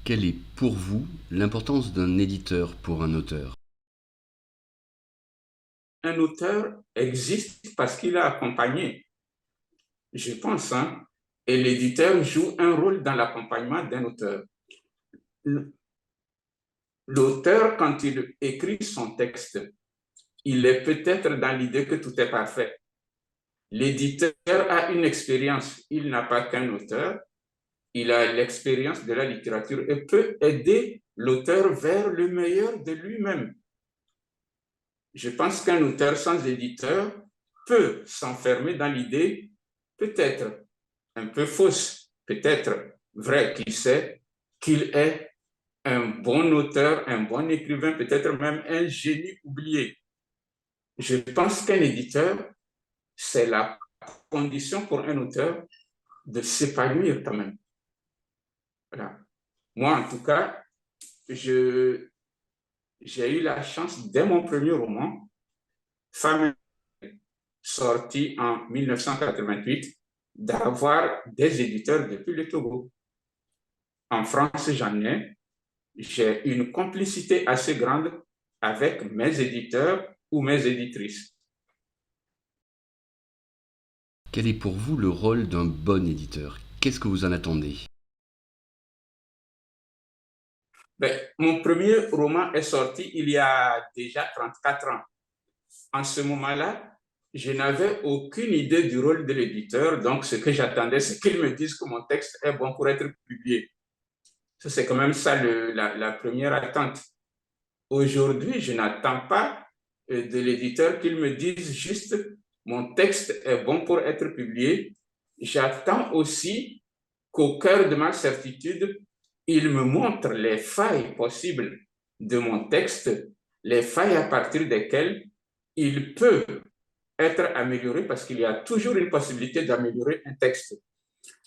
Quelle est pour vous l'importance d'un éditeur pour un auteur? Un auteur existe parce qu'il a accompagné, je pense, hein, et l'éditeur joue un rôle dans l'accompagnement d'un auteur. L'auteur, quand il écrit son texte, il est peut-être dans l'idée que tout est parfait. L'éditeur a une expérience, il n'a pas qu'un auteur, il a l'expérience de la littérature et peut aider l'auteur vers le meilleur de lui-même. Je pense qu'un auteur sans éditeur peut s'enfermer dans l'idée, peut-être un peu fausse, peut-être vrai, qui sait, qu'il est un bon auteur, un bon écrivain, peut-être même un génie oublié. Je pense qu'un éditeur, c'est la condition pour un auteur de s'épanouir quand même. Voilà. Moi, en tout cas, j'ai eu la chance, dès mon premier roman, Femme sorti en 1988, d'avoir des éditeurs depuis le Togo. En France, j'ai une complicité assez grande avec mes éditeurs ou mes éditrices. Quel est pour vous le rôle d'un bon éditeur? Qu'est-ce que vous en attendez? Ben, mon premier roman est sorti il y a déjà 34 ans. En ce moment-là, je n'avais aucune idée du rôle de l'éditeur, donc ce que j'attendais, c'est qu'il me dise que mon texte est bon pour être publié. C'est quand même ça la première attente. Aujourd'hui, je n'attends pas de l'éditeur qu'il me dise juste mon texte est bon pour être publié. J'attends aussi qu'au cœur de ma certitude, il me montre les failles possibles de mon texte, les failles à partir desquelles il peut être amélioré parce qu'il y a toujours une possibilité d'améliorer un texte.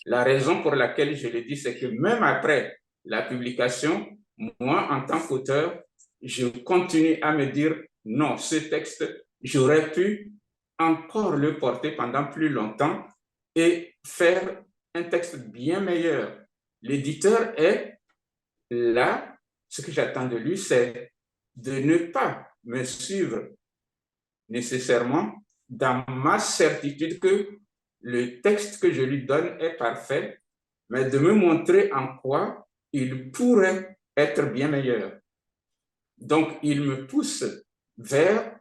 La raison pour laquelle je le dis, c'est que même après la publication, moi, en tant qu'auteur, je continue à me dire non, ce texte, j'aurais pu encore le porter pendant plus longtemps et faire un texte bien meilleur. L'éditeur est là, ce que j'attends de lui, c'est de ne pas me suivre nécessairement dans ma certitude que le texte que je lui donne est parfait, mais de me montrer en quoi il pourrait être bien meilleur. Donc, il me pousse vers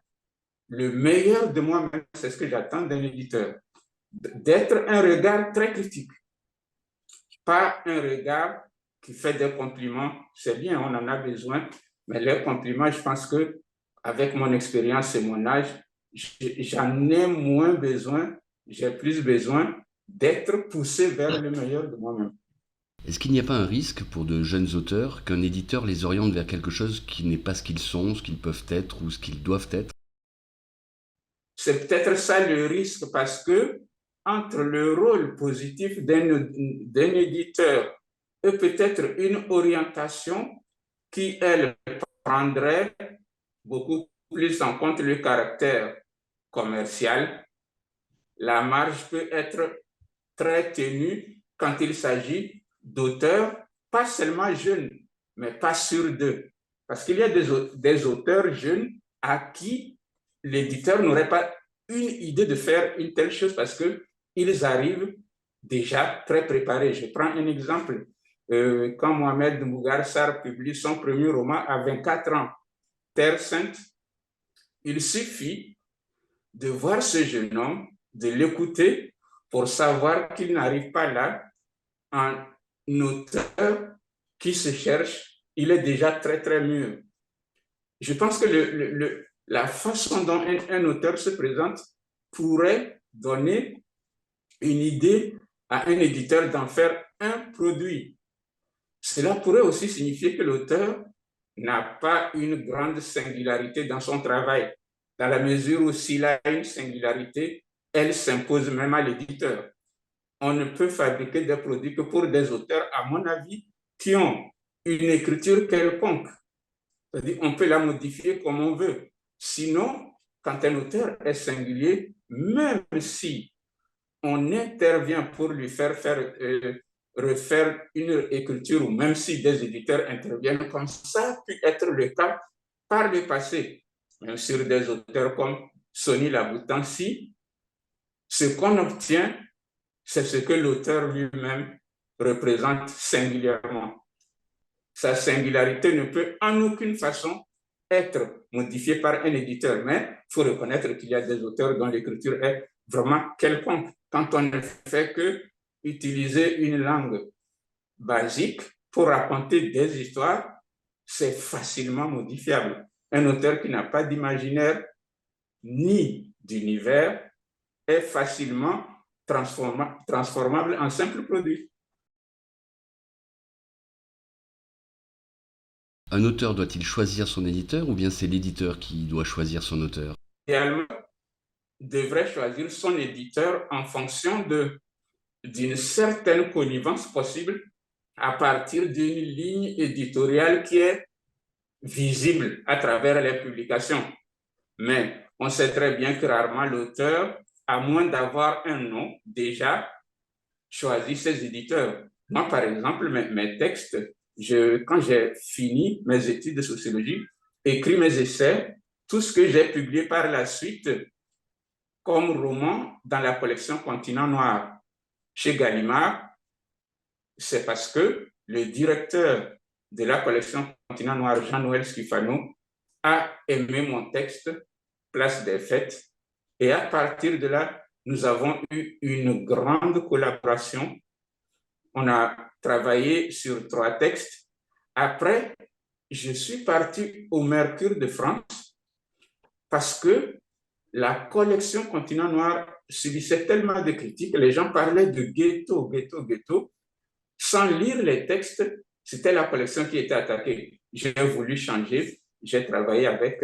le meilleur de moi-même, c'est ce que j'attends d'un éditeur, d'être un regard très critique, pas un regard qui fait des compliments, c'est bien, on en a besoin, mais les compliments, je pense que avec mon expérience et mon âge, j'en ai moins besoin, j'ai plus besoin d'être poussé vers le meilleur de moi-même. Est-ce qu'il n'y a pas un risque pour de jeunes auteurs qu'un éditeur les oriente vers quelque chose qui n'est pas ce qu'ils sont, ce qu'ils peuvent être ou ce qu'ils doivent être? C'est peut-être ça le risque parce que entre le rôle positif d'un éditeur et peut-être une orientation qui, elle, prendrait beaucoup plus en compte le caractère commercial, la marge peut être très ténue quand il s'agit d'auteurs, pas seulement jeunes, mais pas sûrs d'eux. Parce qu'il y a des auteurs jeunes à qui l'éditeur n'aurait pas une idée de faire une telle chose parce qu'ils arrivent déjà très préparés. Je prends un exemple. Quand Mohamed Mbougar Sarr publie son premier roman à 24 ans, Terre Sainte, il suffit de voir ce jeune homme, de l'écouter pour savoir qu'il n'arrive pas là en auteur qui se cherche, il est déjà très, très mûr. Je pense que la façon dont un auteur se présente pourrait donner une idée à un éditeur d'en faire un produit. Cela pourrait aussi signifier que l'auteur n'a pas une grande singularité dans son travail, dans la mesure où s'il a une singularité, elle s'impose même à l'éditeur. On ne peut fabriquer des produits que pour des auteurs, à mon avis, qui ont une écriture quelconque. C'est-à-dire on peut la modifier comme on veut. Sinon, quand un auteur est singulier, même si on intervient pour lui faire refaire une écriture, ou même si des éditeurs interviennent, comme ça a pu être le cas par le passé, même sur des auteurs comme Sonny Laboutansi, ce qu'on obtient, c'est ce que l'auteur lui-même représente singulièrement. Sa singularité ne peut en aucune façon être modifiée par un éditeur, mais il faut reconnaître qu'il y a des auteurs dont l'écriture est vraiment quelconque. Quand on ne fait que utiliser une langue basique pour raconter des histoires, c'est facilement modifiable. Un auteur qui n'a pas d'imaginaire ni d'univers est facilement transformable en simple produit. Un auteur doit-il choisir son éditeur ou bien c'est l'éditeur qui doit choisir son auteur? Idéalement, devrait choisir son éditeur en fonction d'une certaine connivence possible à partir d'une ligne éditoriale qui est visible à travers les publications. Mais on sait très bien que rarement l'auteur, à moins d'avoir un nom, déjà choisit ses éditeurs. Moi, par exemple, mes textes, quand j'ai fini mes études de sociologie, écrit mes essais, tout ce que j'ai publié par la suite comme roman dans la collection Continent Noir chez Gallimard, c'est parce que le directeur de la collection Continent Noir, Jean-Noël Schifano, a aimé mon texte, Place des Fêtes, et à partir de là, nous avons eu une grande collaboration. On a travaillé sur 3 textes. Après, je suis parti au Mercure de France parce que la collection Continent Noir subissait tellement de critiques, les gens parlaient de ghetto, ghetto, ghetto. Sans lire les textes, c'était la collection qui était attaquée. J'ai voulu changer. J'ai travaillé avec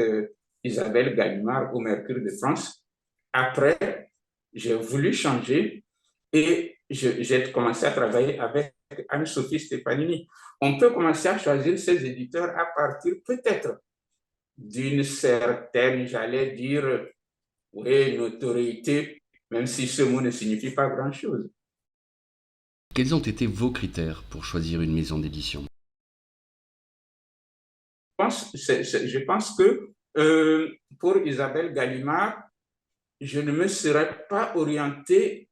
Isabelle Gallimard au Mercure de France. Après, j'ai voulu changer et j'ai commencé à travailler avec Anne-Sophie Stefanini. On peut commencer à choisir ses éditeurs à partir peut-être d'une certaine, j'allais dire, oui, notoriété, même si ce mot ne signifie pas grand-chose. Quels ont été vos critères pour choisir une maison d'édition? Je pense que pour Isabelle Gallimard, je ne me serais pas orienté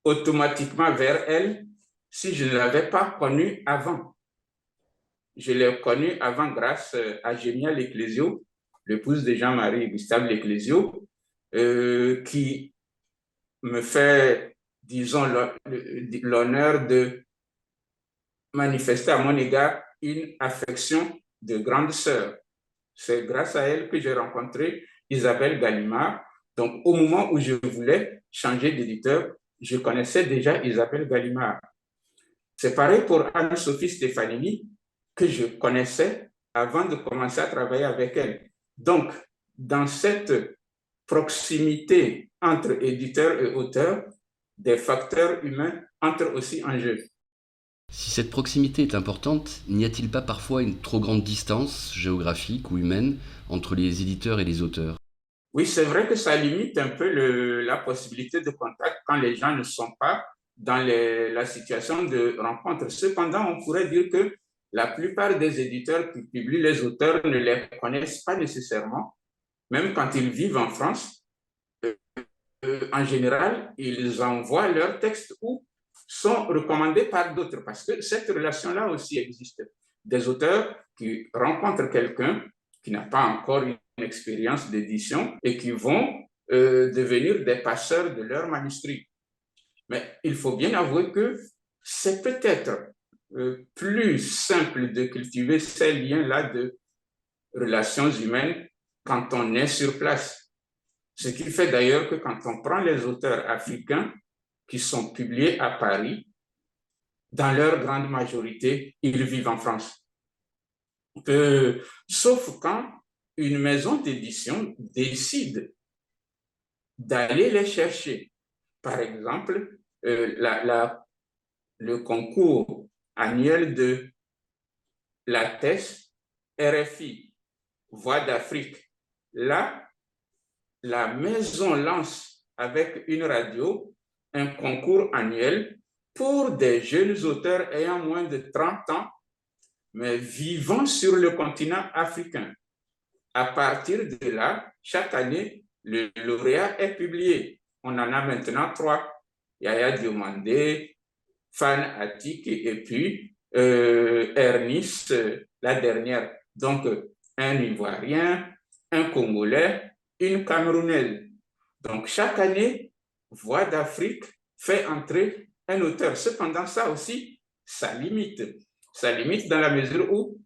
automatiquement vers elle si je ne l'avais pas connue avant. Je l'ai connue avant grâce à Génia Leclésio, l'épouse de Jean-Marie Gustave Leclésio, qui me fait, disons, l'honneur de manifester à mon égard une affection de grande sœur. C'est grâce à elle que j'ai rencontré Isabelle Gallimard. Donc, au moment où je voulais changer d'éditeur, je connaissais déjà Isabelle Gallimard. C'est pareil pour Anne-Sophie Stefanini, que je connaissais avant de commencer à travailler avec elle. Donc, dans cette proximité entre éditeur et auteur, des facteurs humains entrent aussi en jeu. Si cette proximité est importante, n'y a-t-il pas parfois une trop grande distance géographique ou humaine entre les éditeurs et les auteurs? Oui, c'est vrai que ça limite un peu la possibilité de contact quand les gens ne sont pas dans la situation de rencontre. Cependant, on pourrait dire que la plupart des éditeurs qui publient les auteurs ne les connaissent pas nécessairement, même quand ils vivent en France. En général, ils envoient leurs textes ou sont recommandés par d'autres, parce que cette relation-là aussi existe. Des auteurs qui rencontrent quelqu'un qui n'a pas encore une expérience d'édition et qui vont devenir des passeurs de leurs manuscrits. Mais il faut bien avouer que c'est peut-être plus simple de cultiver ces liens-là de relations humaines quand on est sur place. Ce qui fait d'ailleurs que quand on prend les auteurs africains qui sont publiés à Paris, dans leur grande majorité, ils vivent en France. Sauf quand une maison d'édition décide d'aller les chercher. Par exemple, le concours annuel de la thèse RFI, Voix d'Afrique. Là, la maison lance avec une radio un concours annuel pour des jeunes auteurs ayant moins de 30 ans, mais vivant sur le continent africain. À partir de là, chaque année, le lauréat est publié. On en a maintenant 3. Yaya Diomandé, Fan Atik et puis Ernest, la dernière. Donc, un Ivoirien, un Congolais, une Camerounaise. Donc, chaque année, Voix d'Afrique fait entrer un auteur. Cependant, ça aussi, ça limite. Ça limite dans la mesure où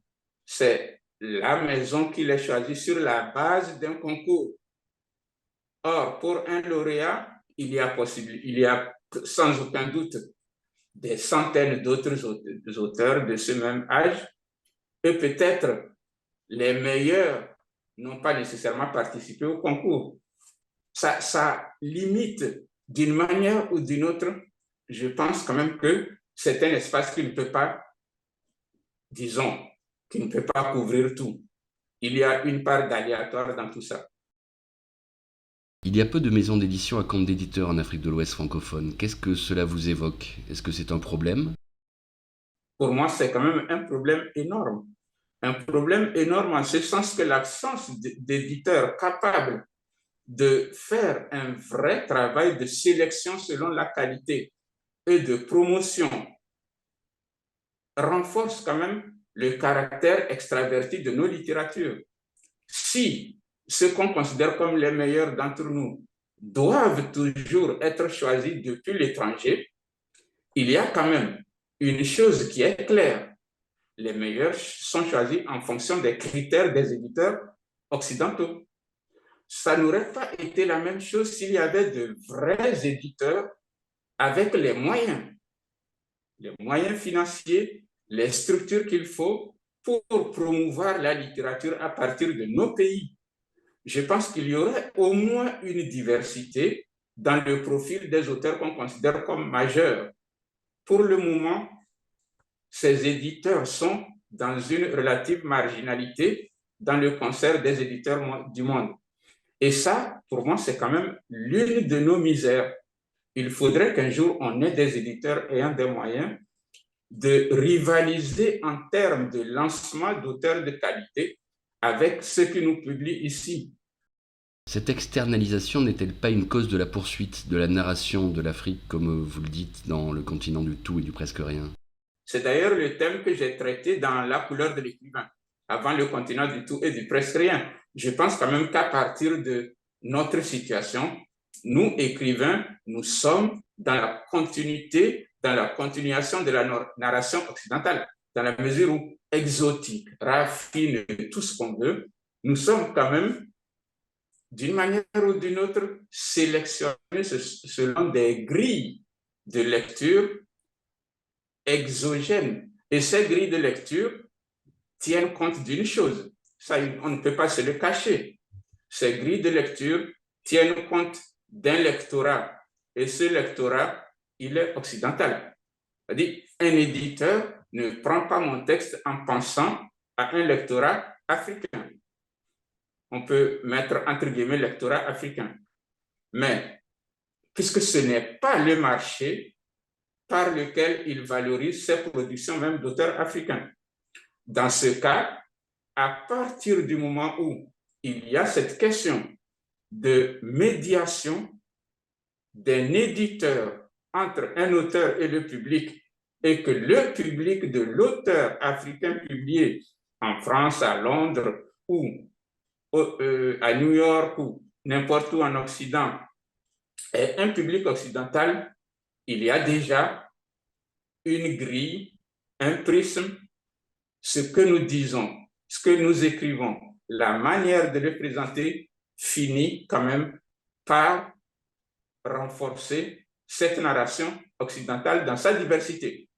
c'est la maison qui les choisit sur la base d'un concours. Or, pour un lauréat, il y a sans aucun doute des centaines d'autres auteurs de ce même âge, et peut-être les meilleurs n'ont pas nécessairement participé au concours. Ça limite d'une manière ou d'une autre. Je pense quand même que c'est un espace qui ne peut pas, disons, qui ne peut pas couvrir tout. Il y a une part d'aléatoire dans tout ça. Il y a peu de maisons d'édition à compte d'éditeurs en Afrique de l'Ouest francophone. Qu'est-ce que cela vous évoque? Est-ce que c'est un problème? Pour moi, c'est quand même un problème énorme. Un problème énorme en ce sens que l'absence d'éditeurs capables de faire un vrai travail de sélection selon la qualité et de promotion renforce quand même le caractère extraverti de nos littératures. Si ceux qu'on considère comme les meilleurs d'entre nous doivent toujours être choisis depuis l'étranger, il y a quand même une chose qui est claire. Les meilleurs sont choisis en fonction des critères des éditeurs occidentaux. Ça n'aurait pas été la même chose s'il y avait de vrais éditeurs avec les moyens financiers, les structures qu'il faut pour promouvoir la littérature à partir de nos pays. Je pense qu'il y aurait au moins une diversité dans le profil des auteurs qu'on considère comme majeurs. Pour le moment, ces éditeurs sont dans une relative marginalité dans le concert des éditeurs du monde. Et ça, pour moi, c'est quand même l'une de nos misères. Il faudrait qu'un jour, on ait des éditeurs ayant des moyens de rivaliser en termes de lancement d'auteurs de qualité avec ceux qui nous publient ici. Cette externalisation n'est-elle pas une cause de la poursuite de la narration de l'Afrique, comme vous le dites, dans le continent du tout et du presque rien? C'est d'ailleurs le thème que j'ai traité dans La couleur de l'écrivain, avant le continent du tout et du presque rien. Je pense quand même qu'à partir de notre situation, nous, écrivains, nous sommes dans la continuité, dans la continuation de la narration occidentale, dans la mesure où exotique, raffine, tout ce qu'on veut, nous sommes quand même, d'une manière ou d'une autre, sélectionnés selon des grilles de lecture exogènes. Et ces grilles de lecture tiennent compte d'une chose, ça, on ne peut pas se le cacher. Ces grilles de lecture tiennent compte d'un lectorat, et ce lectorat, il est occidental. C'est-à-dire, un éditeur ne prend pas mon texte en pensant à un lectorat africain. On peut mettre entre guillemets lectorat africain. Mais puisque ce n'est pas le marché par lequel il valorise ses productions même d'auteurs africains. Dans ce cas, à partir du moment où il y a cette question de médiation d'un éditeur entre un auteur et le public, et que le public de l'auteur africain publié en France, à Londres ou à New York ou n'importe où en Occident est un public occidental, il y a déjà une grille, un prisme, ce que nous disons, ce que nous écrivons, la manière de le présenter finit quand même par renforcer cette narration occidentale dans sa diversité.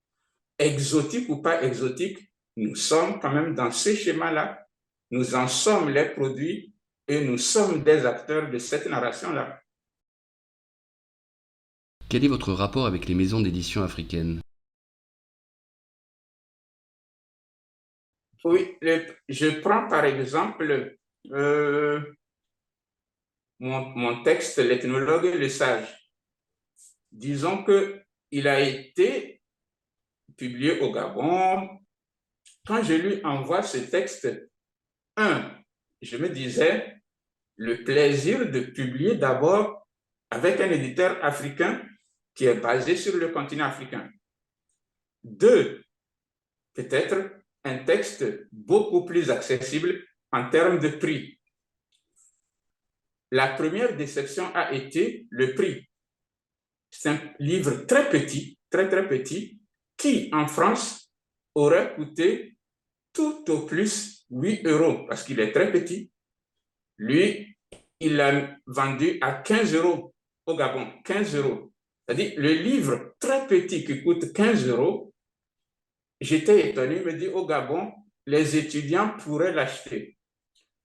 Exotique ou pas exotique, nous sommes quand même dans ce schéma-là. Nous en sommes les produits et nous sommes des acteurs de cette narration-là. Quel est votre rapport avec les maisons d'édition africaines? Oui, je prends par exemple mon texte, L'ethnologue et le sage. Disons qu'il a été publié au Gabon. Quand je lui envoie ce texte, je me disais, le plaisir de publier d'abord avec un éditeur africain qui est basé sur le continent africain. 2, peut-être un texte beaucoup plus accessible en termes de prix. La première déception a été le prix. C'est un livre très petit, très très petit, qui en France aurait coûté tout au plus 8 € parce qu'il est très petit. Lui, il l'a vendu à 15 € au Gabon, 15 €. C'est-à-dire, le livre très petit qui coûte 15 €, j'étais étonné, me dit au Gabon, les étudiants pourraient l'acheter.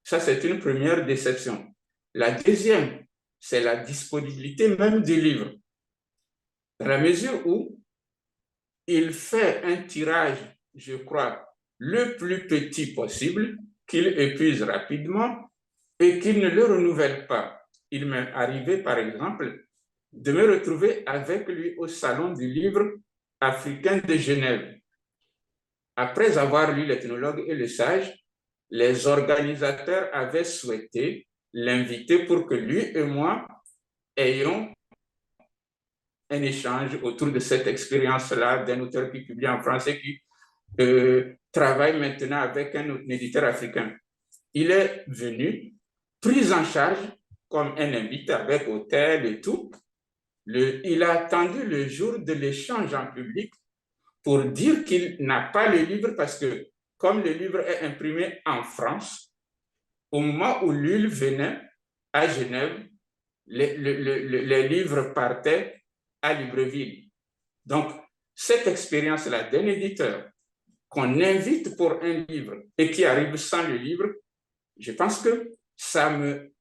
Ça, c'est une première déception. La deuxième, c'est la disponibilité même du livre. Dans la mesure où il fait un tirage, je crois, le plus petit possible, qu'il épuise rapidement et qu'il ne le renouvelle pas. Il m'est arrivé, par exemple, de me retrouver avec lui au Salon du livre africain de Genève. Après avoir lu l'ethnologue et le sage, les organisateurs avaient souhaité l'inviter pour que lui et moi ayons un échange autour de cette expérience-là d'un auteur qui publie en français, qui travaille maintenant avec un éditeur africain. Il est venu, pris en charge comme un invité avec hôtel et tout. Il a attendu le jour de l'échange en public pour dire qu'il n'a pas le livre parce que, comme le livre est imprimé en France, au moment où lui venait à Genève, les livres partaient à Libreville. Donc, cette expérience-là d'un éditeur qu'on invite pour un livre et qui arrive sans le livre, je pense que ça me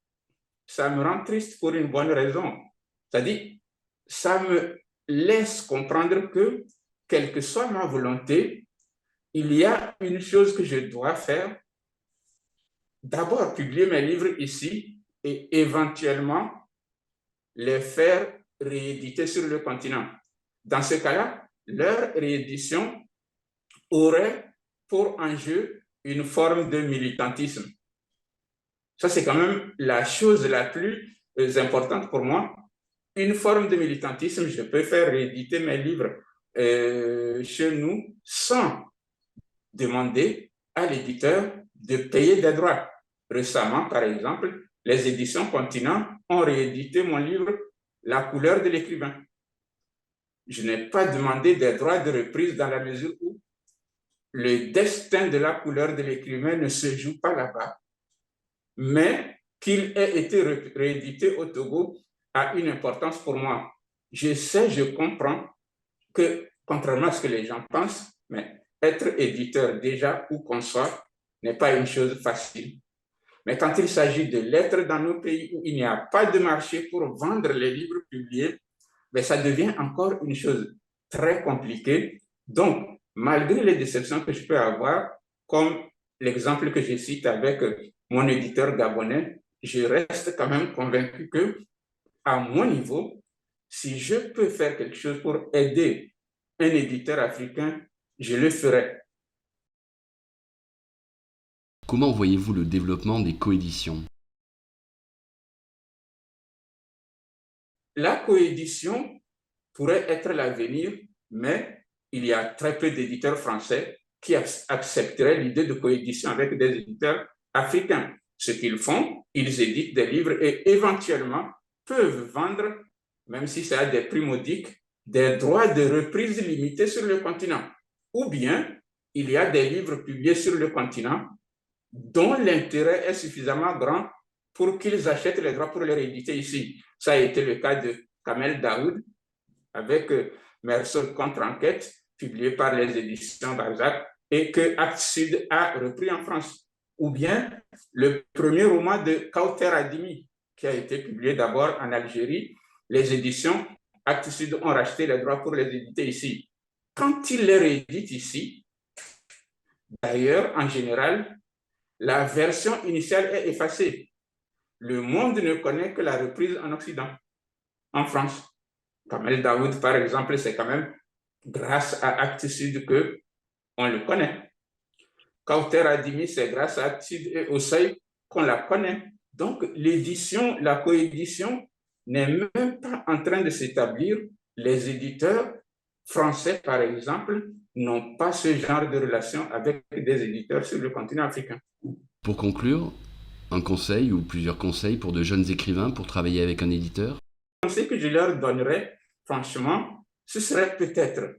rend triste pour une bonne raison. C'est-à-dire, ça me laisse comprendre que, quelle que soit ma volonté, il y a une chose que je dois faire. D'abord, publier mes livres ici et éventuellement les faire rééditer sur le continent. Dans ce cas-là, leur réédition aurait pour enjeu une forme de militantisme. Ça, c'est quand même la chose la plus importante pour moi. Une forme de militantisme, je peux faire rééditer mes livres chez nous sans demander à l'éditeur de payer des droits. Récemment, par exemple, les éditions Continent ont réédité mon livre La couleur de l'écrivain. Je n'ai pas demandé des droits de reprise dans la mesure où le destin de la couleur de l'écrivain ne se joue pas là-bas, mais qu'il ait été réédité au Togo a une importance pour moi. Je sais, je comprends que, contrairement à ce que les gens pensent, mais être éditeur déjà ou consort n'est pas une chose facile. Mais quand il s'agit de l'être dans nos pays où il n'y a pas de marché pour vendre les livres publiés, mais ça devient encore une chose très compliquée. Donc, malgré les déceptions que je peux avoir, comme l'exemple que je cite avec mon éditeur gabonais, je reste quand même convaincu que, à mon niveau, si je peux faire quelque chose pour aider un éditeur africain, je le ferai. Comment voyez-vous le développement des coéditions ? La coédition pourrait être l'avenir, mais il y a très peu d'éditeurs français qui accepteraient l'idée de coédition avec des éditeurs africains. Ce qu'ils font, ils éditent des livres et éventuellement peuvent vendre, même si c'est à des prix modiques, des droits de reprise limités sur le continent. Ou bien, il y a des livres publiés sur le continent dont l'intérêt est suffisamment grand pour qu'ils achètent les droits pour les rééditer ici. Ça a été le cas de Kamel Daoud avec Mersol contre-enquête, publié par les éditions Balzac et que Actes Sud a repris en France. Ou bien le premier roman de Kauter Adimi, qui a été publié d'abord en Algérie. Les éditions Actes Sud ont racheté les droits pour les éditer ici. Quand ils les rééditent ici, d'ailleurs, en général, la version initiale est effacée. Le monde ne connaît que la reprise en Occident, en France. Kamel Daoud, par exemple, c'est quand même grâce à Actes Sud qu'on le connaît. Kauter Adimi, c'est grâce à Actes Sud et Osei qu'on la connaît. Donc, l'édition, la coédition n'est même pas en train de s'établir. Les éditeurs français, par exemple, n'ont pas ce genre de relation avec des éditeurs sur le continent africain. Pour conclure, un conseil ou plusieurs conseils pour de jeunes écrivains pour travailler avec un éditeur? Le conseil que je leur donnerais, franchement, ce serait peut-être,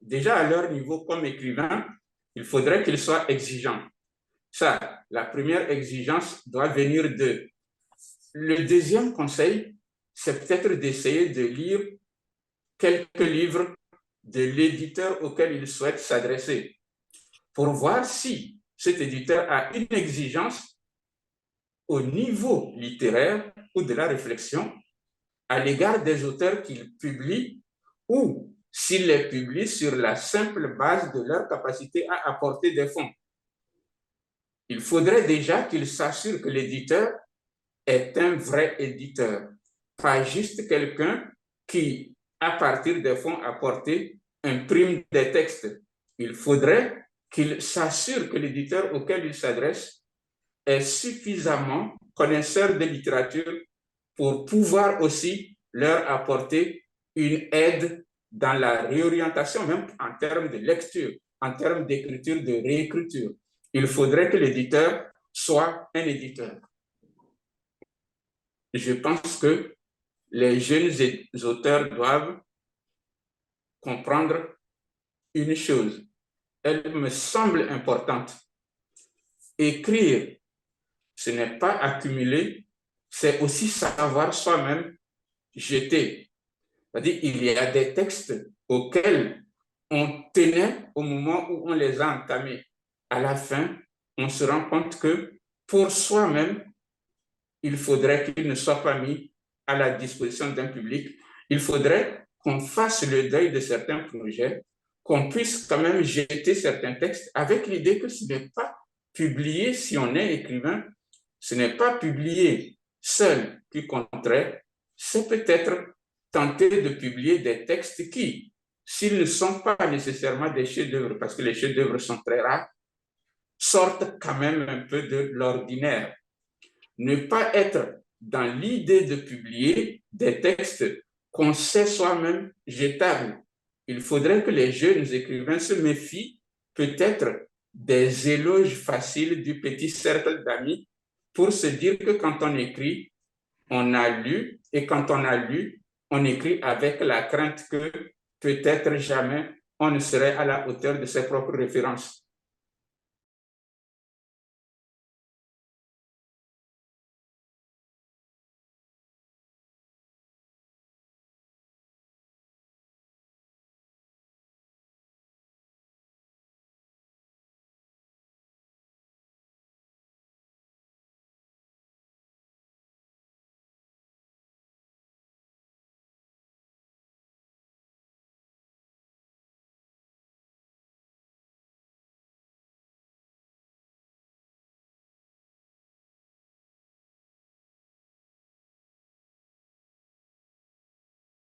déjà à leur niveau comme écrivain, il faudrait qu'ils soient exigeants. Ça, la première exigence doit venir d'eux. Le deuxième conseil, c'est peut-être d'essayer de lire quelques livres de l'éditeur auquel ils souhaitent s'adresser pour voir si cet éditeur a une exigence au niveau littéraire ou de la réflexion à l'égard des auteurs qu'il publie ou s'il les publie sur la simple base de leur capacité à apporter des fonds. Il faudrait déjà qu'il s'assure que l'éditeur est un vrai éditeur, pas juste quelqu'un qui, à partir des fonds apportés, imprime des textes. Il faudrait qu'il s'assure que l'éditeur auquel il s'adresse est suffisamment connaisseur de littérature pour pouvoir aussi leur apporter une aide dans la réorientation, même en termes de lecture, en termes d'écriture, de réécriture. Il faudrait que l'éditeur soit un éditeur. Je pense que les jeunes auteurs doivent comprendre une chose. Elle me semble importante. Écrire, ce n'est pas accumuler, c'est aussi savoir soi-même jeter. C'est-à-dire, il y a des textes auxquels on tenait au moment où on les a entamés. À la fin, on se rend compte que pour soi-même, il faudrait qu'il ne soit pas mis à la disposition d'un public. Il faudrait qu'on fasse le deuil de certains projets, qu'on puisse quand même jeter certains textes avec l'idée que ce n'est pas publié si on est écrivain, ce n'est pas publié seul qui compterait, c'est peut-être tenter de publier des textes qui, s'ils ne sont pas nécessairement des chefs-d'œuvre, parce que les chefs-d'œuvre sont très rares, sortent quand même un peu de l'ordinaire. Ne pas être dans l'idée de publier des textes qu'on sait soi-même jetables. Il faudrait que les jeunes écrivains se méfient peut-être des éloges faciles du petit cercle d'amis pour se dire que quand on écrit, on a lu, et quand on a lu, on écrit avec la crainte que peut-être jamais on ne serait à la hauteur de ses propres références.